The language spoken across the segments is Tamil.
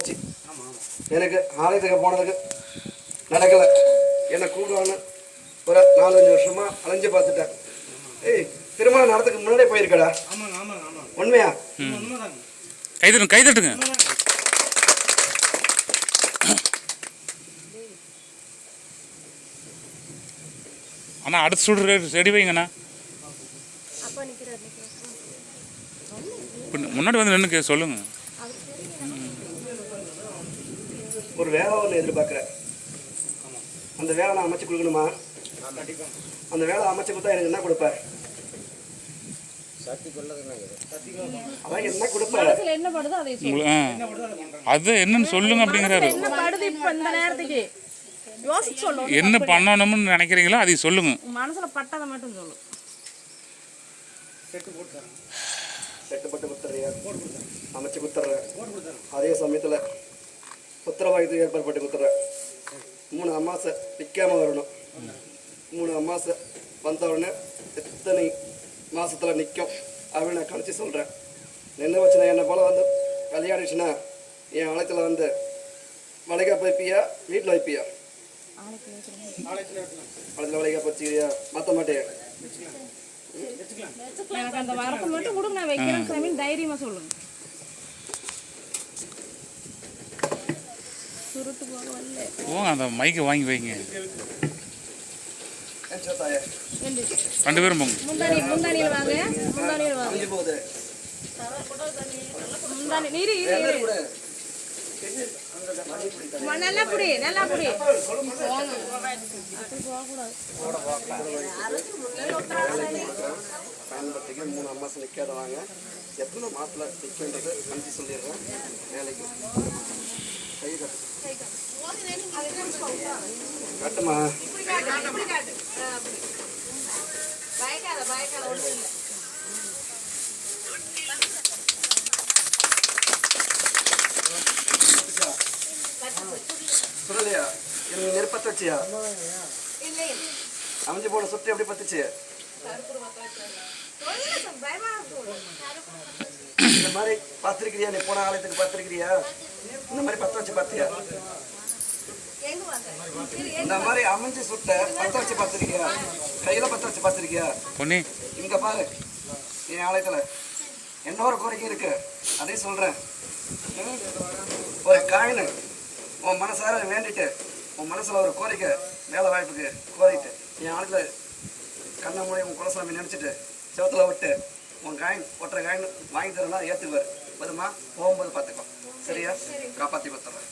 போச்சு. எனக்கு ஆலயத்துக்கு போனதுக்கு நடக்கல. என்னை கூப்பிடுவான்னு ஒரு 4-5 வருஷமா அலைஞ்சு பார்த்துட்டேன். ஏய், திருமணம் நடத்துக்கு முன்னாடியே போயிருக்கடா. உண்மையா? கைதட்டுங்க கைதட்டுங்க. அண்ணா அடுத்து சுடு ரெடி வைங்கண்ணா. முன்னாடி வந்து நின்று சொல்லுங்க. ஒரு வேலை ஒன்று எதிர்பார்க்குறேன். அந்த வேலை நான் அமைச்சு கொடுக்கணுமா? அந்த வேலை அமைச்சு கொடுத்தா எனக்கு என்ன கொடுப்பேன்? அதான் என்ன கொடுப்பேன்? அது என்னன்னு சொல்லுங்க அப்படிங்கிறாரு. என்ன பண்ணணும்னு நினைக்கிறீங்களோ அதை சொல்லுங்க. மனசுல பட்டதை மட்டும் சொல்லு. செட்டு பட்டு குத்துறியா? அமைச்சு குத்துறேன். அதே சமயத்தில் உத்தரவாதத்துக்கு ஏற்பாடு பட்டு குத்துறேன். 3 அமாசை நிற்காம வரணும். 3 அமாசை வந்த உடனே எத்தனை மாசத்துல நிற்கும் அப்படின்னு நான் கணிச்சு சொல்கிறேன். நின்று வச்சுனா என்னை போல் வந்து கல்யாணிச்சுன்னா என் ஆலயத்தில் வந்து வளைகாப்பு வைப்பியா, வீட்டில் வைப்பியா? ஆலயத்தில் வளைகாப்பு வச்சுக்கிறியா? மாற்ற மாட்டேன். எனக்கு அந்த வரத்தை மட்டும் கொடுங்க, நான் வைக்கிறேன் சாமின்னு தைரியமா சொல்லுங்க. சுருட்டு போக வரல. ஓ, அந்த மைக்கை வாங்கி வைங்க. 2 பேரும் போங்க. முந்தானியில் வாங்க. முந்தானியில் வாங்க. முந்தானி நீரு நல்லா புடி, நல்லா புடி. பயன்படுத்திக்க 3 அமாசை நிற்காதவாங்க. எத்தனை மாசத்துல நிற்கின்றது கணிச்சு சொல்லிடுறேன். வேலைக்கு கை கட்டுமா? சொல்லலையா? எனக்கு நெருப்பத்தை வச்சியா? அமைஞ்சு போன சுத்தி எப்படி பத்துச்சு? இந்த மாதிரி பார்த்துருக்கிறியா? நீ போன ஆலயத்துக்கு பார்த்துருக்கிறியா? இந்த மாதிரி பற்ற வச்சு பார்த்தியா? இந்த மாதிரி அமைஞ்சு சுட்ட பற்ற வச்சு பார்த்துருக்கியா? கையில பற்ற வச்சு பார்த்துருக்கியா? இங்க பாரு, என் ஆலயத்துல என்ன ஒரு கோரிக்கை இருக்கு, அதையும் சொல்றேன். ஒரு காயின் உன் மனசார வேண்டிட்டு, உன் மனசுல ஒரு கோரிக்கை, வேலை வாய்ப்புக்கு கோரிட்டு என் ஆலயத்துல கண்ணை மூடி உன் குலசாமி நினைச்சிட்டு செவத்துல விட்டு உன் காயின் ஒற்றை காயின் வாங்கி தரனா ஏற்றுக்குவார். வருமா? போகும்போது பார்த்துக்கோ. சரியா? காப்பாற்றி பார்த்துறேன்.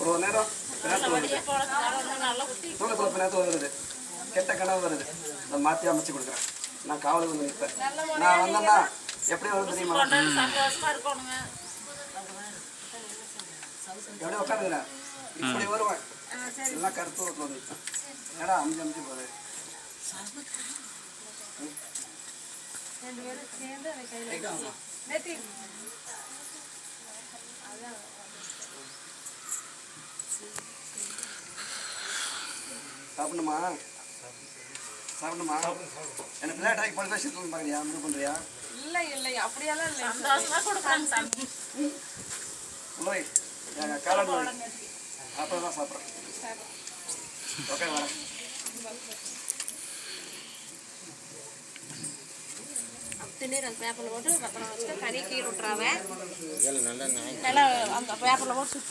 ஒரு நேரம் தூக்கத்தில் பின்னத்தில் வருது, கெட்ட கனவு வருது. நான் மாற்றி அமைச்சு கொடுக்குறேன். நான் காவலுக்கு வந்து நிற்பேன். நான் வந்தேன்னா எப்படி வரும் தெரியுமா? எப்படி உட்காந்துக்கிறேன் இப்படி வருவேன். எல்லாம் கருத்தூரத்தில் வந்து நிற்பேன். ஏடா அமைஞ்சு போகுது. சாப்பிடணுமா? சாப்பிடணுமா? என்ன பிள்ளையாட் ஆகி பழக்க வச்சுருக்கோம் பார்க்குறியா? இது பண்ணுறியா? இல்லை இல்லை, அப்படியெல்லாம் இல்லை. சந்தோஷமாக கொடுக்குறாங்க சாமி. இல்லை, எங்கள் காலாண்டு அப்புறம் தான் சாப்பிட்றேன். ஓகே, வரேன். திண்ணீர் அந்த பேப்பரில் போட்டு பத்திரம் வச்சுட்டு கறி கீழே விட்டுறாவே நல்லா அந்த பேப்பரில் போட்டு சுற்றி